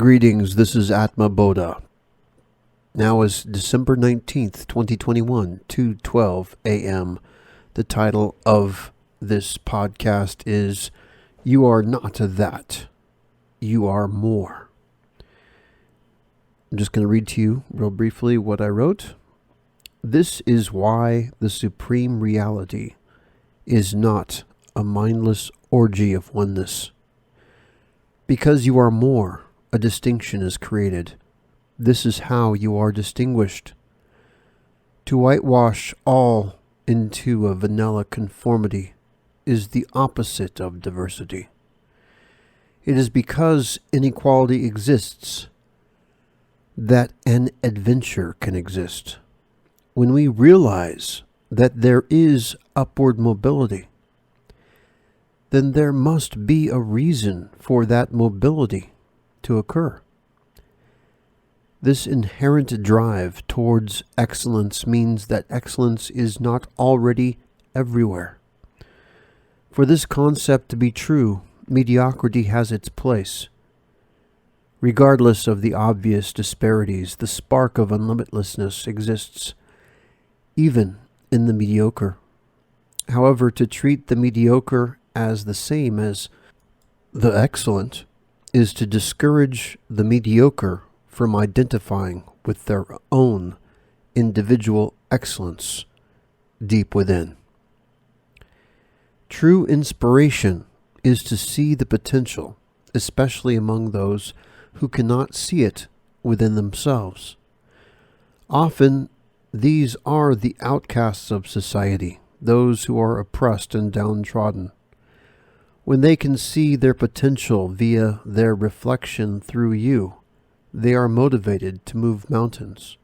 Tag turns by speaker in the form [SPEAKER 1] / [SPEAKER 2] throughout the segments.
[SPEAKER 1] Greetings, this is Atma Bodha. Now is December 19th, 2021, 2:12 a.m. The title of this podcast is You Are Not That, You Are More. I'm just going to read to you real briefly what I wrote. This is why the supreme reality is not a mindless orgy of oneness. Because you are more, a distinction is created. This is how you are distinguished. To whitewash all into a vanilla conformity is the opposite of diversity. It is because inequality exists that an adventure can exist. When we realize that there is upward mobility, then there must be a reason for that mobility to occur. This inherent drive towards excellence means that excellence is not already everywhere. For this concept to be true, mediocrity has its place. Regardless of the obvious disparities, the spark of unlimitlessness exists, even in the mediocre. However, to treat the mediocre as the same as the excellent is to discourage the mediocre from identifying with their own individual excellence deep within. True inspiration is to see the potential, especially among those who cannot see it within themselves. Often, these are the outcasts of society, those who are oppressed and downtrodden. When they can see their potential via their reflection through you, they are motivated to move mountains.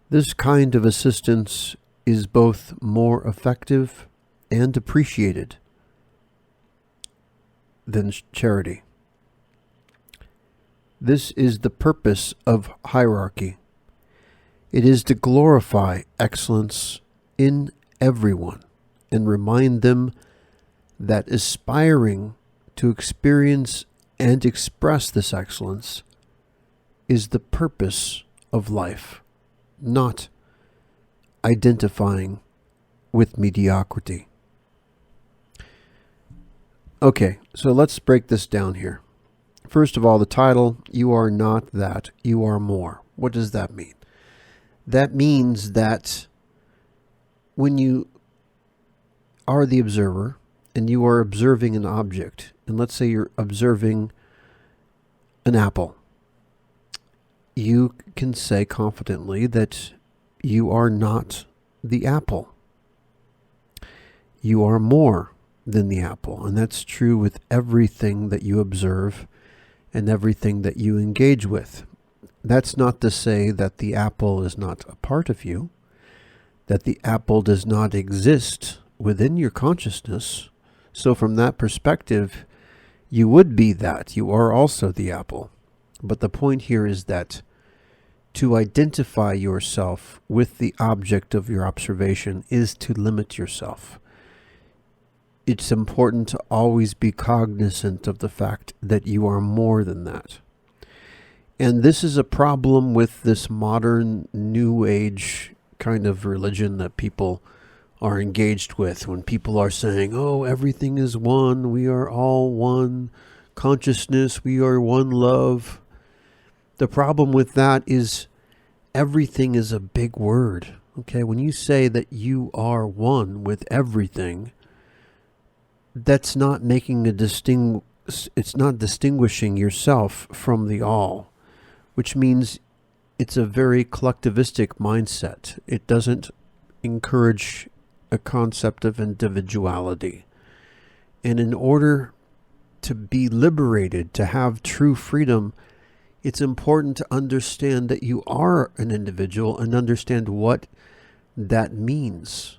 [SPEAKER 1] This kind of assistance is both more effective and appreciated than charity. This is the purpose of hierarchy. It is to glorify excellence in everyone and remind them that aspiring to experience and express this excellence is the purpose of life, not identifying with mediocrity. Okay, so let's break this down here. First of all, the title, You Are Not That, You Are More. What does that mean? That means that when you are the observer and you are observing an object, and let's say you're observing an apple, you can say confidently that you are not the apple. You are more than the apple, and that's true with everything that you observe and everything that you engage with. That's not to say that the apple is not a part of you, that the apple does not exist within your consciousness. So from that perspective, you would be that. You are also the apple. But the point here is that to identify yourself with the object of your observation is to limit yourself. It's important to always be cognizant of the fact that you are more than that. And this is a problem with this modern new age kind of religion that people are engaged with. When people are saying, oh, everything is one, we are all one consciousness, we are one love. The problem with that is everything is a big word. Okay, when you say that you are one with everything, that's not making it's not distinguishing yourself from the all, which means it's a very collectivistic mindset. It doesn't encourage a concept of individuality. And in order to be liberated, to have true freedom, it's important to understand that you are an individual and understand what that means.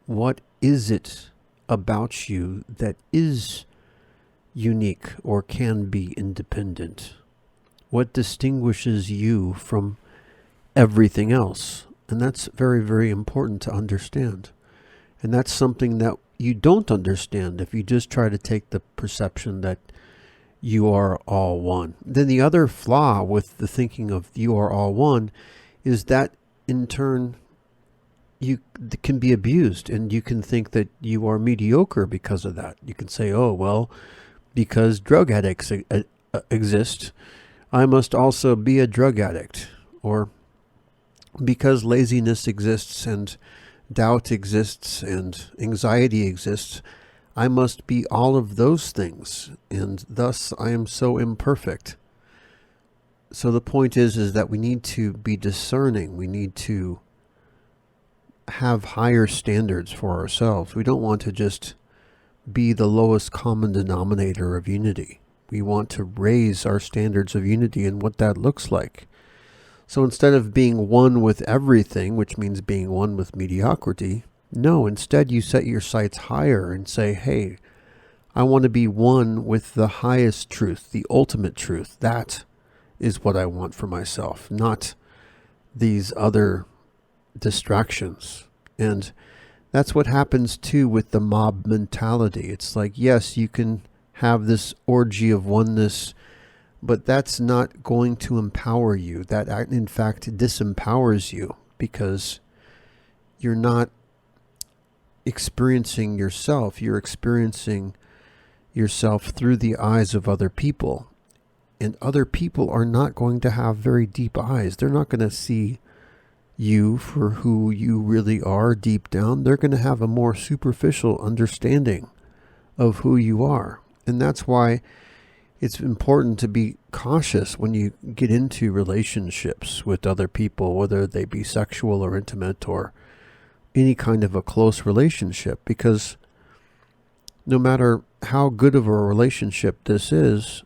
[SPEAKER 1] What is it about you that is unique or can be independent? What distinguishes you from everything else? And that's very, very important to understand. And that's something that you don't understand if you just try to take the perception that you are all one. Then the other flaw with the thinking of you are all one is that in turn you can be abused, and you can think that you are mediocre because of that. You can say, oh, well, because drug addicts exist, I must also be a drug addict. Or because laziness exists and doubt exists and anxiety exists, I must be all of those things, and thus I am so imperfect. So the point is that we need to be discerning. We need to have higher standards for ourselves. We don't want to just be the lowest common denominator of unity. We want to raise our standards of unity and what that looks like. So instead of being one with everything, which means being one with mediocrity, no, instead you set your sights higher and say, hey, I want to be one with the highest truth, the ultimate truth. That is what I want for myself, not these other distractions. And that's what happens too with the mob mentality. It's like, yes, you can have this orgy of oneness, but that's not going to empower you. That in fact disempowers you, because you're not experiencing yourself. You're experiencing yourself through the eyes of other people. And other people are not going to have very deep eyes. They're not going to see you for who you really are deep down. They're going to have a more superficial understanding of who you are. And that's why it's important to be cautious when you get into relationships with other people, whether they be sexual or intimate or any kind of a close relationship, because no matter how good of a relationship this is,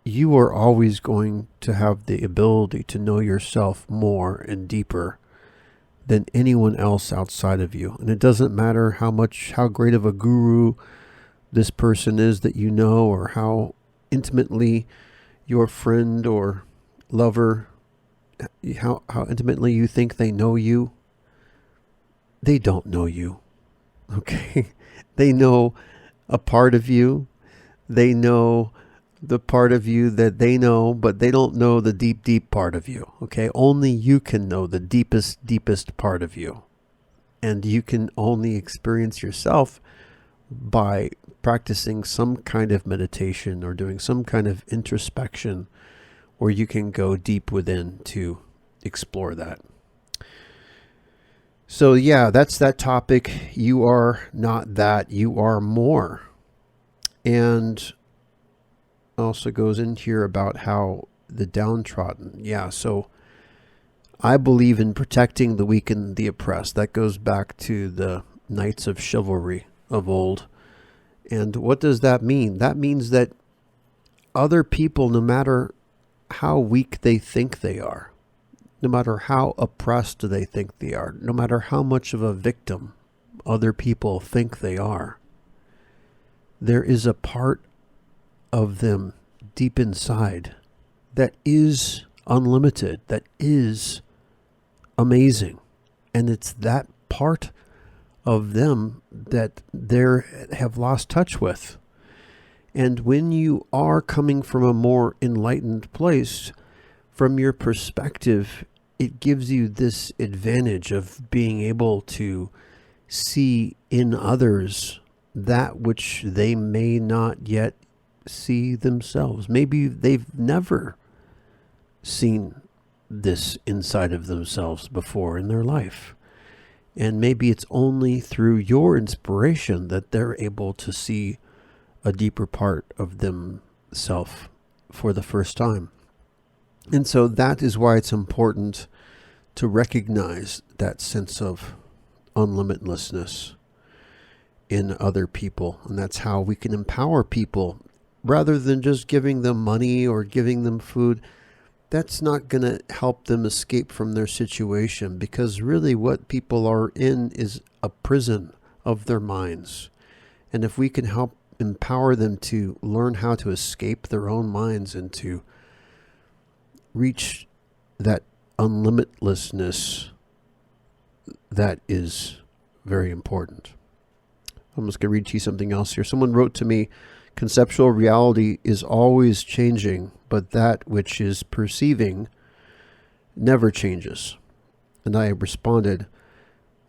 [SPEAKER 1] you are always going to have the ability to know yourself more and deeper than anyone else outside of you. And it doesn't matter how great of a guru this person is that you know, or how intimately your friend or lover, how intimately you think they know you. They don't know you. Okay? They know a part of you. They know the part of you that they know, but they don't know the deep, deep part of you. Okay? Only you can know the deepest, deepest part of you. And you can only experience yourself by practicing some kind of meditation or doing some kind of introspection where you can go deep within to explore that. So yeah, that's that topic. You are not that, you are more. And also goes in here about how the downtrodden. Yeah, so I believe in protecting the weak and the oppressed. That goes back to the knights of chivalry of old. And what does that mean? That means that other people, no matter how weak they think they are, no matter how oppressed they think they are, no matter how much of a victim other people think they are, there is a part of them deep inside that is unlimited, that is amazing. And it's that part of them that they have lost touch with. And when you are coming from a more enlightened place, from your perspective, it gives you this advantage of being able to see in others that which they may not yet see themselves. Maybe they've never seen this inside of themselves before in their life. And maybe it's only through your inspiration that they're able to see a deeper part of themselves for the first time. And so that is why it's important to recognize that sense of unlimitlessness in other people. And that's how we can empower people rather than just giving them money or giving them food. That's not going to help them escape from their situation, because really what people are in is a prison of their minds. And if we can help empower them to learn how to escape their own minds and to reach that unlimitlessness, that is very important. I'm just going to read to you something else here. Someone wrote to me Conceptual reality is always changing, but that which is perceiving never changes. And I responded,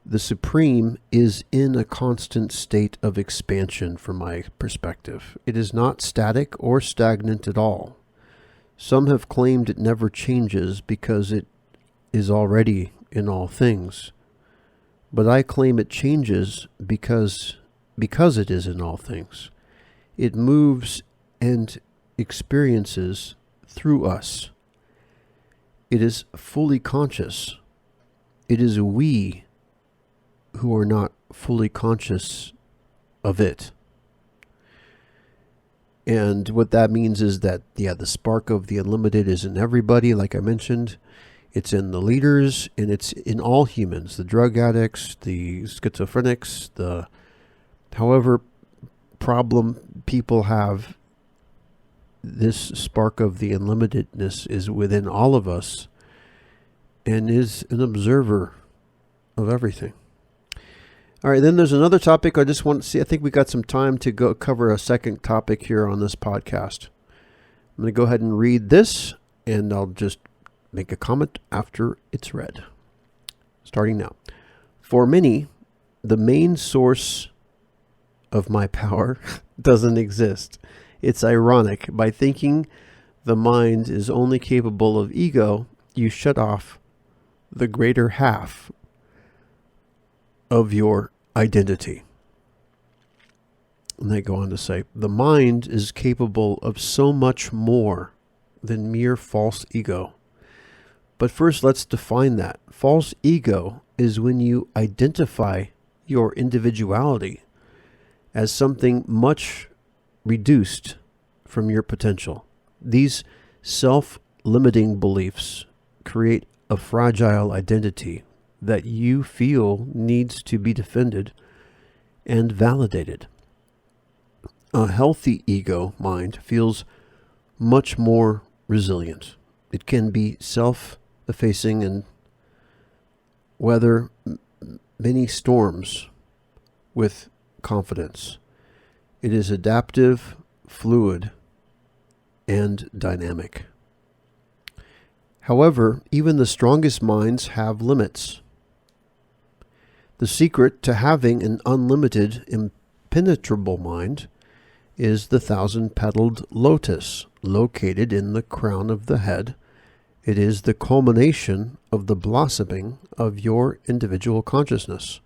[SPEAKER 1] the Supreme is in a constant state of expansion from my perspective. It is not static or stagnant at all. Some have claimed it never changes because it is already in all things. But I claim it changes because it is in all things. It moves and experiences through us. It is fully conscious. It is we who are not fully conscious of it. And what that means is that, the spark of the unlimited is in everybody, like I mentioned. It's in the leaders, and it's in all humans, the drug addicts, the schizophrenics, however problem people have, this spark of the unlimitedness is within all of us and is an observer of everything. All right, then there's another topic I just want to see. I think we got some time to go cover a second topic here on this podcast. I'm going to go ahead and read this, and I'll just make a comment after it's read. Starting now. For many, the main source of my power doesn't exist. It's ironic. By thinking the mind is only capable of ego, you shut off the greater half of your identity. And they go on to say, the mind is capable of so much more than mere false ego. But first, let's define that. False ego is when you identify your individuality as something much reduced from your potential. These self-limiting beliefs create a fragile identity that you feel needs to be defended and validated. A healthy ego mind feels much more resilient. It can be self-effacing and weather many storms with confidence. It is adaptive, fluid, and dynamic. However, even the strongest minds have limits. The secret to having an unlimited, impenetrable mind is the 1,000-petaled lotus located in the crown of the head. It is the culmination of the blossoming of your individual consciousness.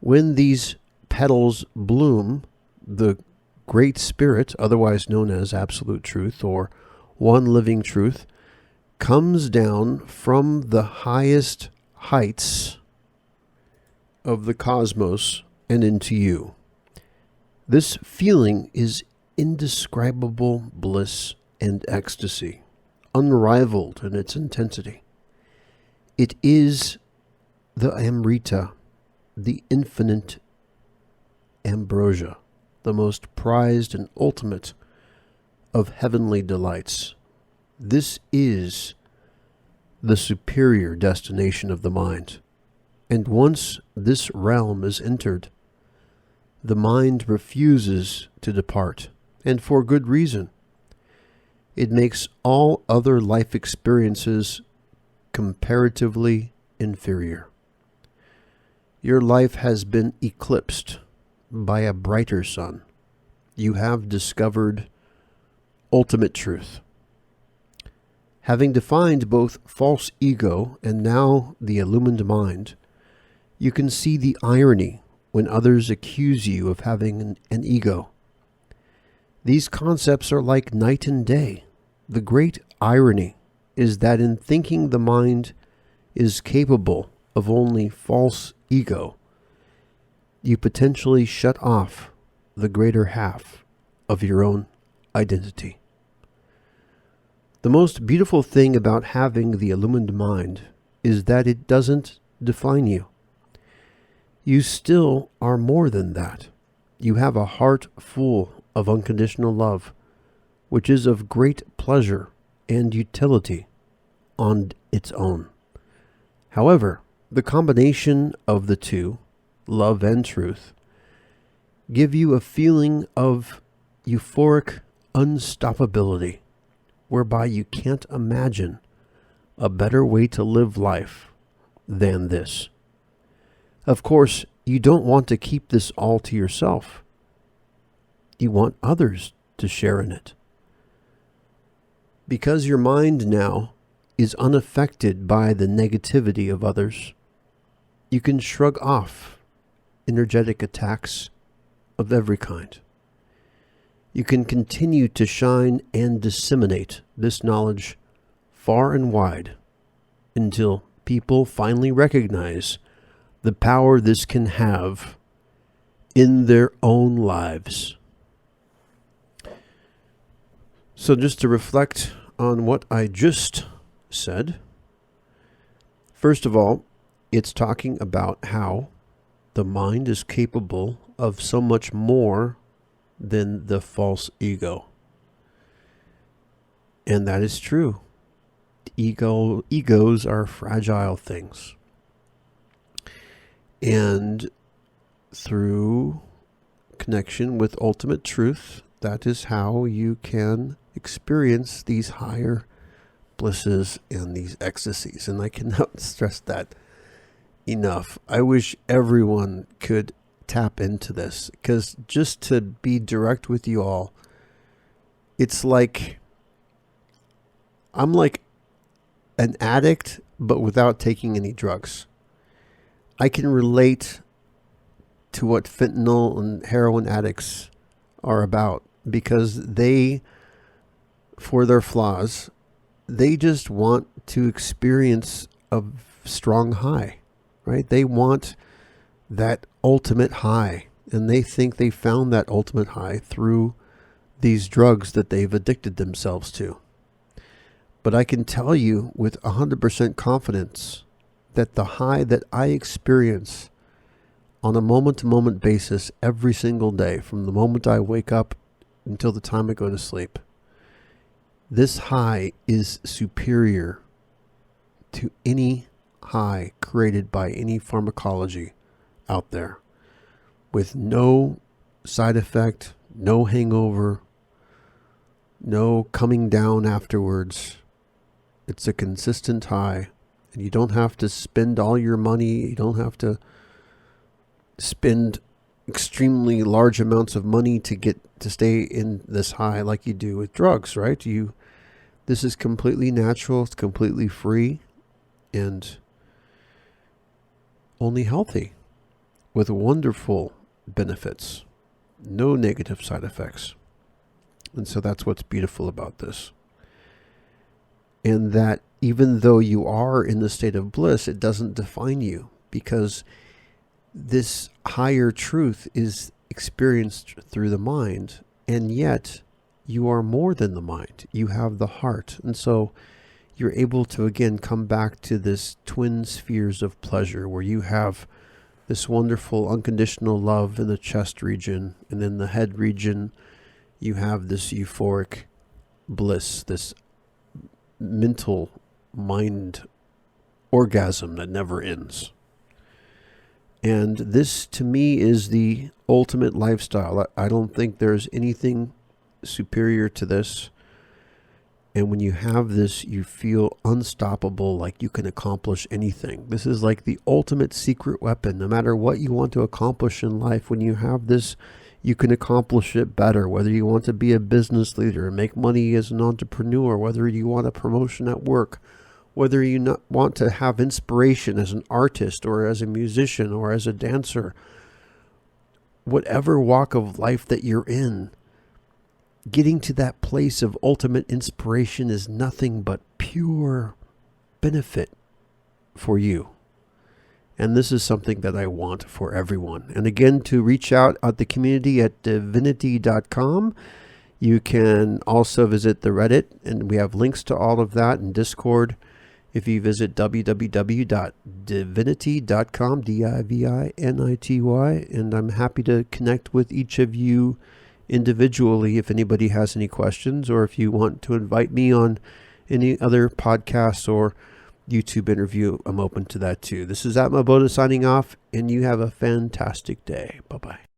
[SPEAKER 1] When these petals bloom, the Great Spirit, otherwise known as Absolute Truth or One Living Truth, comes down from the highest heights of the cosmos and into you. This feeling is indescribable bliss and ecstasy, unrivaled in its intensity. It is the Amrita, the infinite ambrosia, the most prized and ultimate of heavenly delights. This is the superior destination of the mind. And once this realm is entered, the mind refuses to depart, and for good reason. It makes all other life experiences comparatively inferior. Your life has been eclipsed by a brighter sun. You have discovered ultimate truth. Having defined both false ego and now the illumined mind, you can see the irony when others accuse you of having an ego. These concepts are like night and day. The great irony is that in thinking the mind is capable of only false ego, you potentially shut off the greater half of your own identity. The most beautiful thing about having the illumined mind is that it doesn't define you. You still are more than that. You have a heart full of unconditional love, which is of great pleasure and utility on its own. However, the combination of the two, love and truth, give you a feeling of euphoric unstoppability, whereby you can't imagine a better way to live life than this. Of course, you don't want to keep this all to yourself. You want others to share in it. Because your mind now is unaffected by the negativity of others, you can shrug off energetic attacks of every kind. You can continue to shine and disseminate this knowledge far and wide until people finally recognize the power this can have in their own lives. So just to reflect on what I just said, first of all, it's talking about how the mind is capable of so much more than the false ego. And that is true. Egos are fragile things. And through connection with ultimate truth, that is how you can experience these higher blisses and these ecstasies. And I cannot stress that enough. I wish everyone could tap into this, because just to be direct with you all, it's like I'm like an addict, but without taking any drugs. I can relate to what fentanyl and heroin addicts are about, because they, for their flaws, they just want to experience a strong high, right? They want that ultimate high, and they think they found that ultimate high through these drugs that they've addicted themselves to. But I can tell you with 100% confidence that the high that I experience on a moment-to-moment basis every single day, from the moment I wake up until the time I go to sleep, this high is superior to any high created by any pharmacology out there, with no side effect, no hangover, no coming down afterwards. It's a consistent high, and you don't have to spend all your money. You don't have to spend extremely large amounts of money to get to stay in this high like you do with drugs, right? This is completely natural. It's completely free and only healthy, with wonderful benefits, no negative side effects. And so that's what's beautiful about this. And that even though you are in the state of bliss, it doesn't define you, because this higher truth is experienced through the mind, and yet you are more than the mind. You have the heart. And so you're able to, again, come back to this twin spheres of pleasure, where you have this wonderful unconditional love in the chest region, and in the head region you have this euphoric bliss, this mental mind orgasm that never ends. And this, to me, is the ultimate lifestyle. I don't think there's anything superior to this. And when you have this, you feel unstoppable, like you can accomplish anything. This is like the ultimate secret weapon. No matter what you want to accomplish in life, when you have this, you can accomplish it better. Whether you want to be a business leader, make money as an entrepreneur, whether you want a promotion at work, whether you want to have inspiration as an artist or as a musician or as a dancer, whatever walk of life that you're in, getting to that place of ultimate inspiration is nothing but pure benefit for you. And this is something that I want for everyone. And again, to reach out at the community at divinity.com. You can also visit the Reddit, and we have links to all of that, in Discord. If you visit www.divinity.com, DIVINITY, and I'm happy to connect with each of you individually if anybody has any questions, or if you want to invite me on any other podcasts or YouTube interview, I'm open to that too. This is Atma Bodha signing off, and you have a fantastic day. Bye-bye.